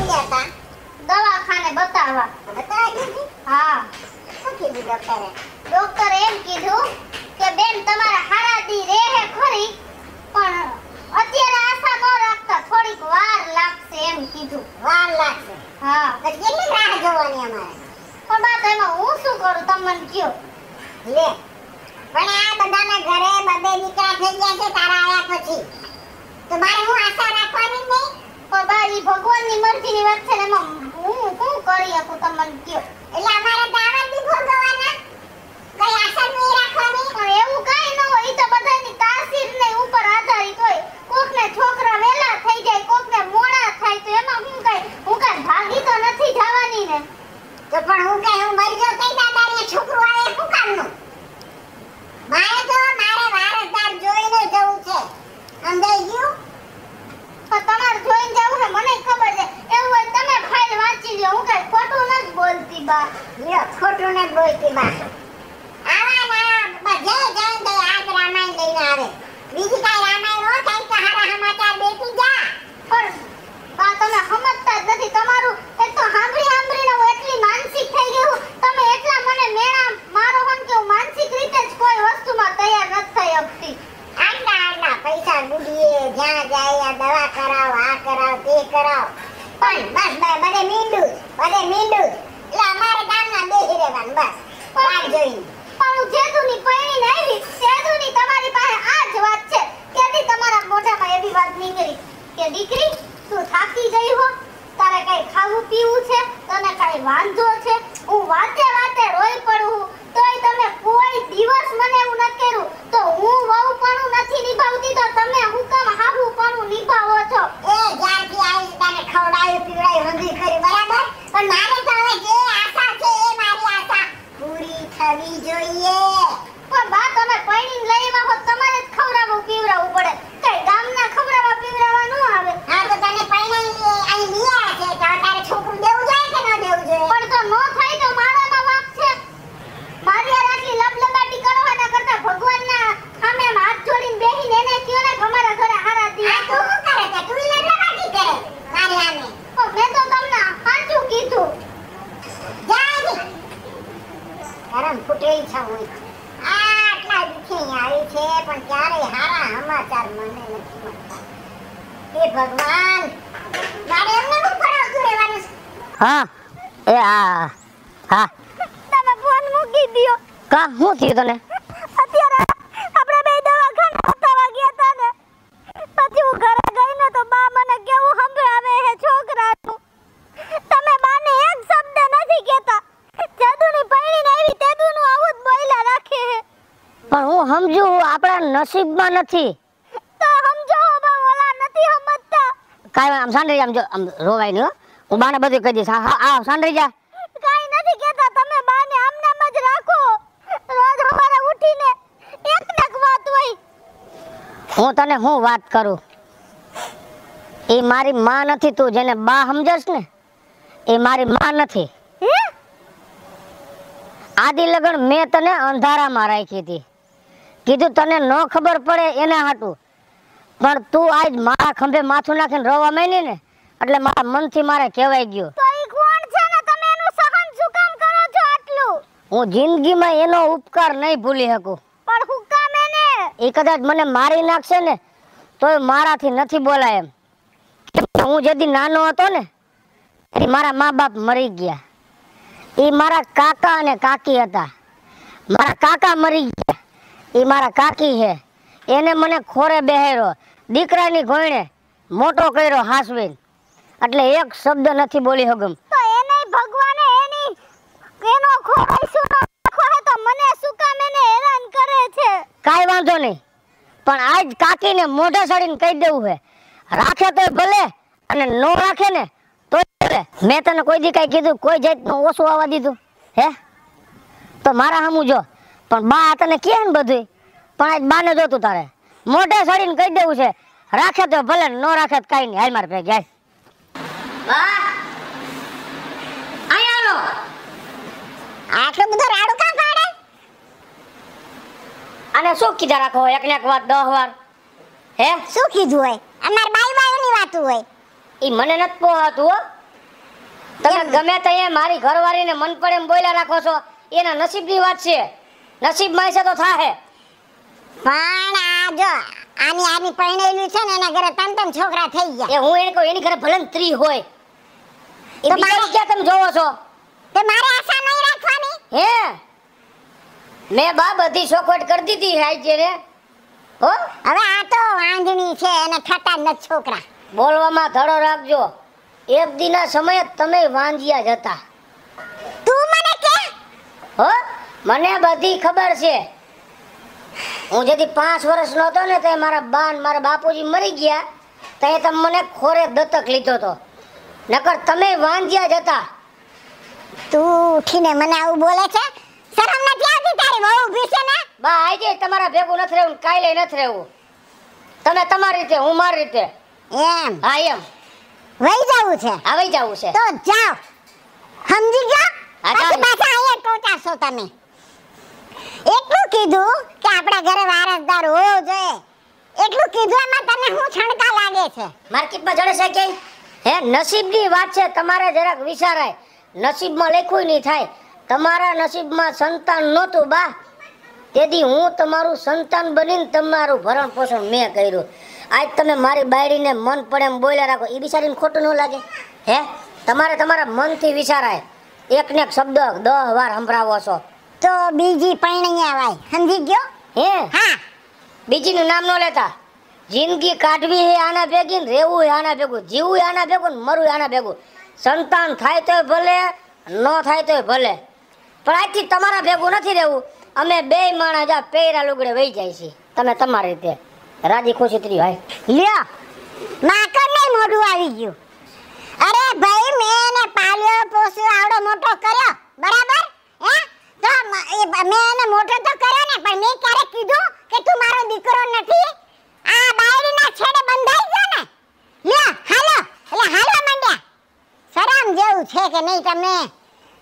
ગયા તા દવાખાને બતાવવા. બતાવી દીધી? હા, શું કીધું ડોક્ટરે? ડોક્ટરે એમ કીધું કે બેન તમારા હારાદી રહે ખરી પણ અત્યારે આશા ન રાખતા, થોડીક વાર લાગશે એમ કીધું. વાર લાગશે? હા, તો કેટલી રાહ જોવાની અમારે? પણ બા તો એમાં હું શું કરું તમને કયો? લે પણ આ બધાના ઘરે બબે દીકરા થઈ ગયા છે તારા આયા પછી, તો મારે હું આશા રાખવાની નહીં? પણ બા ઈ ભગવાનની મરજીની વાત છે ને એમાં હું શું કરી શકું તમને કયો? એટલે અમારે તો આવા દી ભોગવવાના, કઈ આશા નહીં રાખવાની? પણ એવું કાઈ ન હોય, ઈ તો બધાની તાસીરને ઉપર આધારિત હોય. કોકને છોકરા વેલા થઈ જાય, કોકને મોડા થાય, તો એમાં હું કાઈ ભાગી તો નથી જવાની ને. તો પણ હું મરી જાઉં કઈ દાદાને છોકરું આવે શું કામનું? મારે વારસદાર જોઈને જવું છે, સમજાઈ ગયું? પણ તમારે જોઈને જવું છે મને ખબર છે. એવું હોય તમે ફાઇલ વાંચી લ્યો, હું કાઈ ખોટું નથી બોલતી બા. લ્યો ખોટું નથી બોલતી બા. આવા બધે જઈને આજ રામાયણ લઈને આવે, બીજી કાંઈ રામાયણ હોય કાંઈ તો હારા સમાચાર બેસી જા. પણ બા તમે સમજતા જ નથી. તમારું એક તો સાંભળીને હું એટલી માનસિક થઈ ગઈ હું, તમે એટલા મને મેણા મારો હન કે હું માનસિક રીતે જ કોઈ વસ્તુમાં તૈયાર નથી થઈ શકતી. આટલા પૈસા બુડીએ જ્યાં જાય આ દવા કરાવ, આ કરાવ, તે કરાવ, પણ બસ બધે મીંડું એટલે અમારે ગામના બેસી રહેવાનું બસ વાત જોઈને. પણ હું જેદુની પૈણીને આવી, તેદુની તમારી પાસે આ જ વાત છે. કેદી તમારા મોઢામાં એવી વાત નીકળી કે દીકરી તું થાકી ગઈ હો, તારે કઈ ખાવું પીવું છે, તને કઈ વાંધો છે? હું વાતે રોઈ પડું હું, તોય તમે કોઈ દિવસ મને એવું નથી કર્યું. તો હું વહુપણું નથી નિભાવતી તો તમે હું કામ હાહુપણું નિભાવો છો? એ જ્યારથી આવી તને ખવડાવ્યું પીવડાવ્યું હંધી કરી બરાબર, પણ મારે તો હવે જે આશા છે એ મારી આશા પૂરી થવી જોઈએ. પણ બા તમે પૈણીને લઈ આવ્યા હો, તમારે જ ખવડાવવું પીવડાવવું પડે. કઈ ગામના ખવડાવવા પીવડાવવા ન આવે. હા તો તને પૈણાઈ અહીં લીયા છે તો તારે છોકરું દેવું જોઈએ કે ન દેવું જોઈએ? પણ તો નો થાય તો મારામાં વાંક છે. મારી આ આટલી લબલબાટી કરવાના કરતા ભગવાનના સામે આમ હાથ જોડીને બેહીને એને કયો ને કે અમારા ઘરે હારા દી. આ તું શું કરે છે? તું લબલબાટી કરે મારી સામે. પણ મેં તો તમને સાચું કીધું. જાય ને ગરમ ફૂટેલી છે હું. આટલા દુખી આવી છે પણ ક્યારેય હારા સમાચાર મને નથી મળતા. હે ભગવાન, મારે એમને શું ફરાવતું રહેવાનું છે? હા એ હા તમે ફોન મૂકી દ્યો. કા શું થયું તને? અત્યારે આપણે બે દવાખાને બતાવવા ગયા તા ને, પછી હું ઘરે ગઈ ને તો બા મને કેવું સંભળાવે હે છોકરાનું. તમે બાને એક શબ્દ નથી કહેતા. જાદુની પૈણીને આવી તેદુનું આવું જ બોયલા રાખે હે. પણ હું સમજુ આપણા નસીબમાં નથી. તો સમજો બા, ઓલા નથી સમજતા. કાંઈ આમ સાંડરી આમ જો આમ રોવાય નહીં હો. હું બાને બધું કહી દઈશ. હા સાંડરી જા. કાઈ નથી કહેતા તમે બાને આમનામ જ રાખો. રોજ સવારે ઉઠીને એક વાત હોય. હું તને હું વાત કરું, એ મારી માં નથી. તું જેને બા સમજસ ને એ મારી માં નથી. આદિ લગન મેં તને અંધારામાં રાખી હતી, કીધું તને ન ખબર પડે એના હાટું. પણ તું આજ મારા ખંભે માથું નાખીને રોવા માંડી ને એટલે મારા મનથી મારે કહેવાય ગયું. તો ઈ કોણ છે ને તમે એનું સહન શું કામ કરો છો આટલું? હું જિંદગીમાં એનો ઉપકાર નહીં ભૂલી શકું. પણ હું કામ એને? એ કદાચ મને મારી નાખશે ને તોય મારાથી નથી બોલાય એમ. હું જેથી નાનો હતો ને એ મારા મા બાપ મરી ગયા. એ મારા કાકા અને કાકી હતા. મારા કાકા મરી ગયા, એ મારા કાકી છે. એને મને ખોરે બેહેરો, દીકરાની ઘોયણે મોટો કર્યો હાસવીને, એટલે એક શબ્દ નથી બોલી હગમ. તો એને ભગવાને એનો ખોરાઈશું નાખો હે તો મને શું કામ એને હેરાન કરે છે? કાંઈ વાંધો નહીં, પણ આજ કાકીને મોઢા સડીને કહી દેવું છે, રાખે તો ભલે અને નો રાખે ને તો ભલે. મેં તને કોઈ દી કાંઈ કીધું કોઈ જાતનું ઓછું આવવા દીધું હે? તો મારા સામું જો. પણ બા તને કહે ને બધું, પણ આજ બાને જોતું તારે મોઢે સડીને કહી દેવું છે, રાખે તો ભલે નો રાખે તો કાંઈ નહીં. હાલ મારે ભેગ હાલ. બા આયા લો. આટલું બધું રાડું કાં પાડે? અને શું કીધા રાખો એક ને એક વાત 10 વાર હે? શું કીધું હોય? અમાર બાઈ બાઈની વાતું હોય. ઈ મને નથી પોહાતું હો. તમે ગમે ત્યાં મારી ઘરવાળીને મન પડે એમ બોલ્યા રાખો છો, એના નસીબની વાત છે. નસીબમાં છે તો થાહે. પણ આ જો આની પરણેલી છે ને એના ઘરે 3 છોકરા થઈ ગયા. એ હું એને કહું એની ઘરે ભલે 3 હોય, એ તો બીજાનું ક્યાં તમે જોવો છો? તે મારે આશા નહીં રાખવાની. હે મેં બા બધી ચોખવટ કરી દીધી હાઈ ને. હો હવે આ તો વાંદણી છે અને થતા ન છોકરા. બોલવામાં ધડો રાખજો. એક દીના સમયે તમે વાંજિયા જ હતા. તું મને કે હો મને બધી ખબર છે. હું જેથી 5 વર્ષનો હતો ને તે મારા બા ને મારા બાપુજી મરી ગયા, તે તમે મને ખોરે દત્તક લીધો તો. નકર તમે વાંજિયા જ હતા. તું ઉઠીને મને આવું બોલે છે? શરમ નથી આવતી તારી વહુ ઊભી છે ને? બા આજે તમારા ભેગું નથી રહેવું, કાલે નથી રહેવું. તમે તમારી રીતે, હું મારી રીતે. એમ હા એમ વહી જવું છે? આવી જવું છે તો જાઓ, સમજી ગયા? હા, પછી જાઓ. પાછા અહીંયા ટોચાશો તમે. એટલું કીધું કે આપણા ઘરે વારસદાર હોવો જોઈએ, એટલું કીધું એમાં તને શું છણકા લાગે છે? માર્કેટમાં જડે છે કે હે નસીબની વાત છે. તમારે જરાક વિચારાય. નસીબમાં લખ્યું નહીં થાય. તમારા નસીબમાં સંતાન નહોતું બા, તેથી હું તમારું સંતાન બનીને તમારું ભરણ પોષણ મેં કર્યું. આજ તમે મારી બાયડીને મન પડે એમ બોલ્યા રાખો, એ બિચારીને ખોટું ન લાગે? હે તમારે તમારા મનથી વિચારાય. એકને એક શબ્દ 10 વાર સંભળાવો છો. તો બીજી પરણી આવાય, સમજી ગયો? હે હા, બીજીનું નામ ન લેતા. જિંદગી કાઢવી હે આના ભેગી, ને રહેવું હે આના ભેગું, જીવવું આના ભેગું, ને મરવું આના ભેગું. સંતાન થાય તોય ભલે, ન થાય તોય ભલે, પણ આજથી તમારા ભેગું નથી રહેવું. અમે 2 માણસ આ પેરા લુગડે વહી જાય છે. તમે તમારી રીતે રાજી ખુશી ત્રી ભાઈ લ્યો માકડ ને મોઢું આવી ગયું. અરે ભાઈ મેં એને પાલ્યો પોસ્યો આવડો મોટો કર્યો, બરાબર? હે તો મેં એને મોટો તો કર્યો ને, પણ મેં ક્યારે કીધું કે તું મારો દીકરો નથી? આ બાયડીના છેડે બંધાઈ ગયો ને. લ્યો હાલો, એટલે હાલો મંડ્યા. શરમ જેવું છે કે નહીં તમને?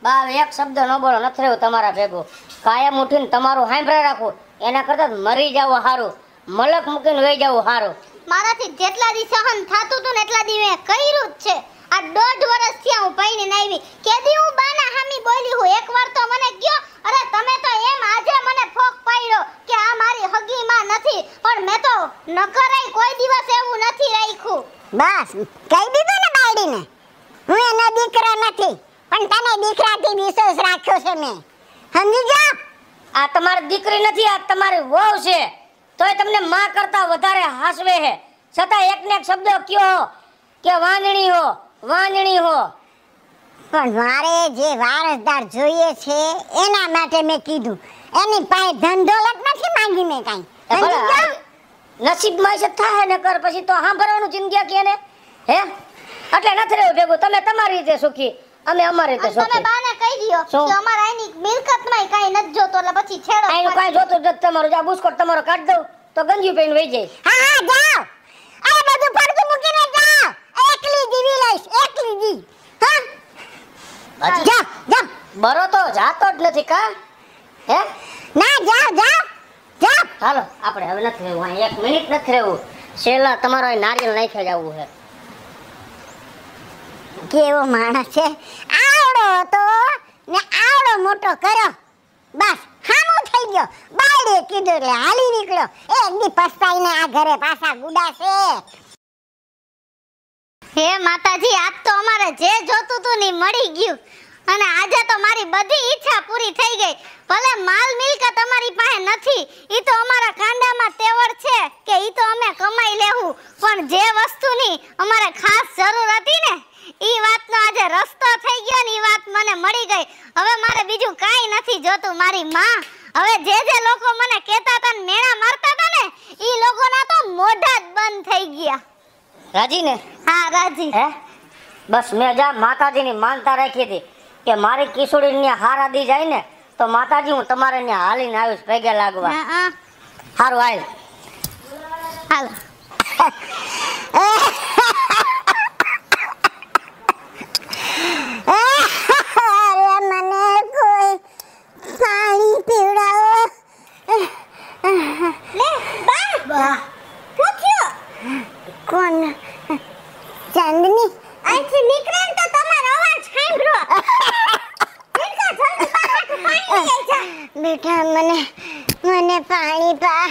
બા એક શબ્દ ન બોલો, નથી રહેવું તમારા ભેગું. કાયમ ઉઠીને તમારું સાંભળે રાખવું, એના કરતાં મરી જવું સારું, મલક મૂકીને વહી જવું સારું. મારાથી જેટલા દી સહન થાતું હતું ને એટલા દી મેં કર્યું જ છે. આ 1.5 વર્ષ થયા હું પૈણીને આવી. કેદી હું બાના હામી બોલી હું? એકવાર તો મને કયો, અરે તમે તો એમ આજે મને ફોક પાડ્યો કે આ મારી હગી માં નથી, પણ મેં તો નકરાઈ કોઈ દિવસ એવું નથી રાખ્યું. બસ કહી દીધું ને બાયડીને, હું એનો દીકરો નથી, પણ તને દીકરાથી વિશ્વાસ રાખ્યો છે મેં, સમજી ગયો? આ તમારી દીકરી નથી, આ તમારી વહુ છે. તોય તમને માં કરતા વધારે હાસવે છે. છતાં એકને એક શબ્દ કયો કે વાંજણી હો, વાંજણી હો. પણ મારે જે વારસદાર જોઈએ છે એના માટે મેં કીધું. એની પાસે ધન દોલત નથી માંગી મેં કાંઈ, સમજી ગયો? નસીબમાં છે થાય ને કર, પછી તો સાંભળવાનું જિંદગી કે ને. હે એટલે નથી રહેવું ભેગું. તમે તમારી રીતે સુખી, અમે અમારી રીતે અને તમે સુખી. બાને કહી દ્યો શું? કે અમારા આની મિલકતમાંય કાંઈ નથી જોતો, એટલે પછી છેડો આનું કાંઈ જોતું જ નથી તમારું. જા બુસ્કોટ તમારો કાઢ દઉં તો ગંજી પીને વહી જાય. હા હા જાઓ, અરે બધું પડતું મૂકીને જાઓ. એકલી જીવી લઈશ, એકલી જી. હા હજી જા જા. બરો તો જાતો જ નથી કા? હે ના જાઓ જાઓ જાઓ. હાલો આપણે હવે નથી રહેવું, અહીં 1 મિનિટ નથી રહેવું. છેલ્લા તમારો અહીં નારિયેળ નાખી જવું છે. કેવો માણસ છે, આવડો હતો ને આવડો મોટો કર્યો, બસ હામો થઈ ગયો. બાયડે કીધું એટલે હાલી નીકળ્યો. એક દી પસ્તાઈને આ ઘરે પાછા ગુડાશે. હે માતાજી, આજ તો અમારે જે જોતું હતું ને ઈ મળી ગયું, અને આજે તો મારી બધી ઈચ્છા પૂરી થઈ ગઈ. ભલે માલ મિલકત અમારી પાસે નથી, ઈ તો અમારા કાંડામાં તેવડ છે કે ઈ તો અમે કમાઈ લેવું, પણ જે વસ્તુની અમારે ખાસ જરૂર હતી ને ઈ વાતનો આજે રસ્તો થઈ ગયો ને ઈ વાત મને મળી ગઈ. હવે મારે બીજું કાંઈ નથી જોતું મારી માં. હવે જે લોકો મને કહેતા હતા ને મેણા મારતા હતા ને ઈ લોકોના તો મોઢા જ બંધ થઈ ગયા. રાજી ને? હા રાજી. હે બસ મેં જા માતાજીની માનતા રાખી હતી કે મારી કિશોરીને હારા દી જાય ને તો માતાજી હું તમારે ત્યાં હાલીને આવીશ ભેગે લાગવા. હા સારું હાલ. હાલ. અરે મને કોઈ પાણી પીવડાવો. લે બા પૂછ્યો કોણ? ચાંદની. અહીંથી નીકળે ને તો તમારો અવાજ બેટા મને પાણી પા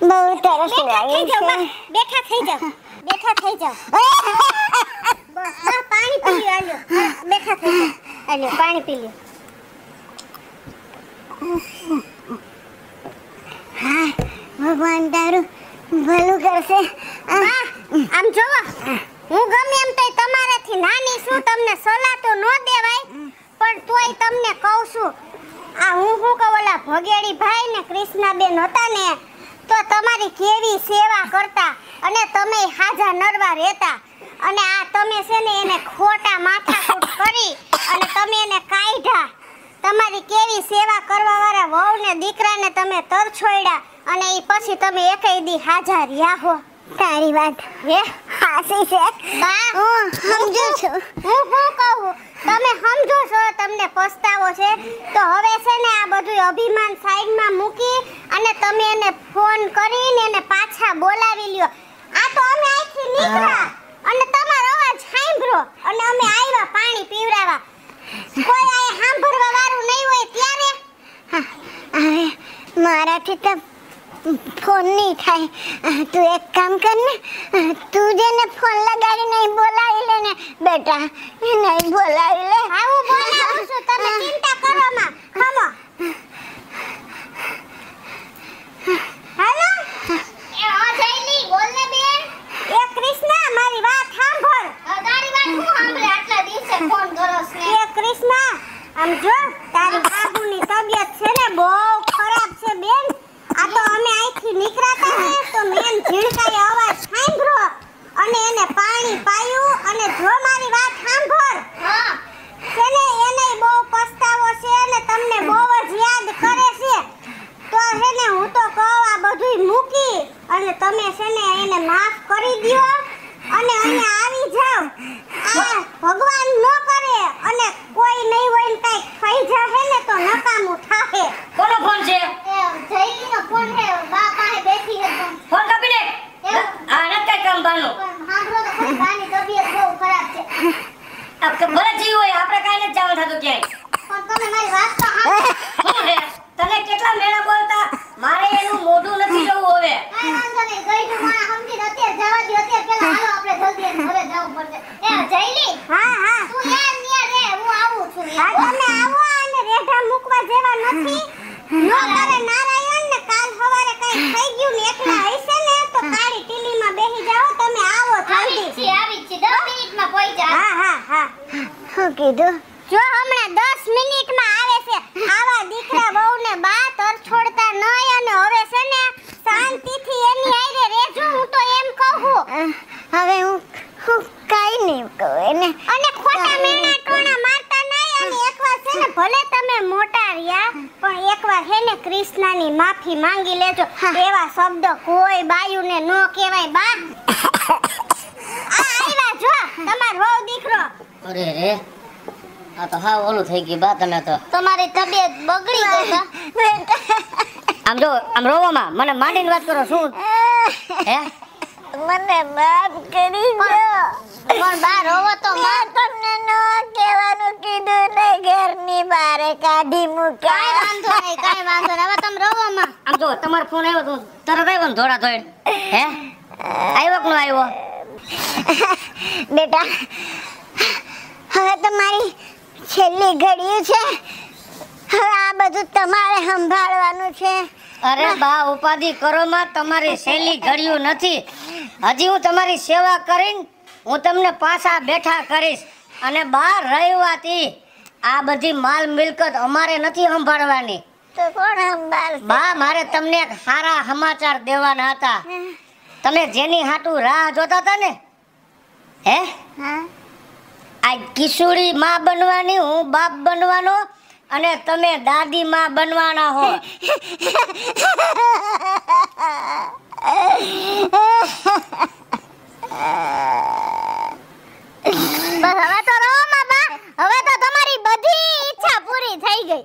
બહુ તરસ લાગી છે બેઠા થઈ જાવ બસ પાણી પી લ્યો આલ્યો બેઠા થઈ જાવ આલ્યો પાણી પી લ્યો હા ભગવાન તારું ભલું કરશે આમ જોવો હું ગમે એમ તો તમારાથી નાની છું તમને સલાહ તો ન દેવાય પણ તોય તમને કહું છું આ હું કહું ઓલા ભગેડી ભાઈ ને કૃષ્ણાબેન હતા ને તો તમારી કેવી સેવા કરતા અને તમે હાજા નરવા રહેતા અને આ તમે છે ને એને ખોટા માથાકૂટ કરી અને તમે એને કાઢ્યા તમારી કેવી સેવા કરવા વાળા વહુ ને દીકરાને તમે તરછોડ્યા અને ઈ પછી તમે એકેય દી હાજા રહ્યા હો તારી વાત હે હાસી છે બા હું સમજુ છું હું કહું તમે સમજો છો તમને પસ્તાવો છે તો હવે છે ને આ બધું અભિમાન સાઈડમાં મૂકી અને તમે એને ફોન કરીને એને પાછા બોલાવી લ્યો આ તો અમે અહીંથી નીકળ્યા અને તમારો અવાજ સાંભળો અને અમે આવ્યા પાણી પીવડાવવા કોઈ આ સાંભળવા વાળું નહીં હોય ત્યારે હવે મારાથી તો ફોન નહીં થાય તું એક કામ કર ને તું જેને ફોન લગાડીને બોલાવી લે ને બેટા નહીં બોલાવી લે હા હું બોલાવું છું તમે ચિંતા કરો માં ખમો હાલો એ હા જયલી બોલ ને બેન એ કૃષ્ણા મારી વાત સાંભળ તારી વાત હું સાંભળે આટલા દિવસે ફોન કરસ ને એ કૃષ્ણા આમ જો તારી બાબુની તબિયત છે ને બહુ ખરાબ છે બેન આ તો અમે અહીંથી નીકળ્યા હતા ને તો મેન ઝીણકાએ અવાજ સાંભળ્યો અને એને પાણી પાયું અને જો મારી વાત સાંભળ હા છે ને એને બહુ પસ્તાવો છે અને તમને બહુ જ યાદ કરે છે તો છે ને હું તો કહું આ બધુંય મૂકી અને તમે છે ને એને માફ કરી દ્યો અને અહીંયા આવી જાવ આ ભગવાન ન કરે અને કોઈ નહીં હોય ને કઈ થઈ જાહે ને તો નકામું થાહે કોનો ફોન છે એ જયલીનો ફોન હે બા પાસે બેઠી હે ફોન કાપી દે આ નથી કઈ કામ બાનું સાંભળો તો ખરી બાની તબિયત બહુ ખરાબ છે આ કે ભલે જીવ હોય આપણે કાઈ નથી જવાનું થતું ક્યાંય પણ તમે મારી વાત તો સાંભળો શું છે તને કેટલા મેળા બોલતા મારે એનું મોઢું નથી જોવું હવે કાઈ વાંધો નહીં ગઈઢું માણા સમજીને અત્યારે જવા દો અત્યારે પહેલા હાલો આપણે જલ્દી એને ઘરે જવું પડશે એ જયલી હા હા તું યાર નિયા રે હું આવું છું હા તમે આવો અને રેઢા મૂકવા જેવા નથી નો કરે નારાયણ ને કાલ સવારે કઈ થઈ ગયું ને એકલા હશે ને તો કાળી ટીલીમાં બેહી જાઓ તમે આવો જલ્દી આવી છે 10 મિનિટમાં પહોંચી હા હા હા શું કીધું જો હમણાં 10 મિનિટમાં આવે છે આવા દીકરા વહુને બા તરછોડતા નહીં અને હવે છે ને શાંતિથી એની આઈને રહેજો હું તો એમ કહું હવે હું કાઈ નહીં કહું એને અને ખોટા મેણા ટોણા મારતા નહીં અને એકવાર છે ને ભલે તમે મોટા રહ્યા પણ એકવાર હે ને કૃષ્ણાની માફી માંગી લેજો એવા શબ્દ કોઈ બાયુને ન કહેવાય બા આ આવ્યા જો તમાર વહુ દીકરો અરે રે આ તો હા ઓલું થઈ ગયું બા તમે તો તમારી તબિયત બગડી ગઈ આમ જો આમ રોવામાં મને માંડીને વાત કરો શું હે મને માફ કરી દો પણ બા રોવો તો મેં તમને ન કહેવાનું કીધું ને ઘરની બહાર કાઢી મૂક્યા કાઈ વાંધો નહીં હવે તમે રોવો માં આમ જો તમારો ફોન આવ્યો તો તરત આવ્યો ને ધોળા ધોળ હે આવ્યો કે ન આવ્યો બેટા હવે તમારી છેલ્લી ઘડી છે હવે આ બધું તમારે સંભાળવાનું છે અરે બા ઉપાધિ કરો માં તમારી શૈલી ઘડ્યું નથી હજી હું તમારી સેવા કરીને હું તમને પાછા બેઠા કરીશ અને બહાર રહેવાથી આ બધી માલ મિલકત અમારે નથી સંભાળવાની તો કોણ સંભાળશે બા મારે તમને એક સારા સમાચાર દેવાના હતા તમે જેની હાટું રાહ જોતા હતા ને હે હા આ કિશોરી માં બનવાની હું બાપ બનવાનો અને તમે દાદી માં બનવાના હો બસ હવે તો રહો માં બા હવે તો તમારી બધી ઈચ્છા પૂરી થઈ ગઈ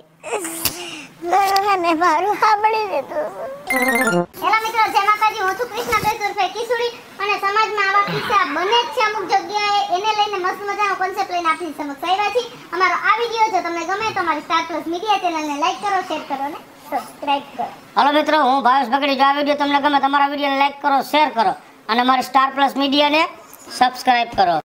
અને મારું સાંભળી લીધું હેલો મિત્રો જય માતાજી હું છું કૃષ્ણા બેસુરફે કિશોરી અને સમાજમાં આવા કિસ્સા બને જ છે અમુક જગ્યાએ એને લઈને મસ્ત મજાનો કોન્સેપ્ટ લઈને આપણી સમક્ષ આવ્યા છીએ અમારો આ વિડીયો જો તમને ગમે તો અમારી સ્ટાર પ્લસ મીડિયા ચેનલને લાઈક કરો શેર કરો ને સબસ્ક્રાઇબ કરો. હાલો મિત્રો, હું ભાવેશ બગડી. જો આ વિડીયો તમને ગમે, તમારા વિડીયોને લાઈક કરો, શેર કરો અને મારી સ્ટાર પ્લસ મીડિયાને સબસ્ક્રાઇબ કરો.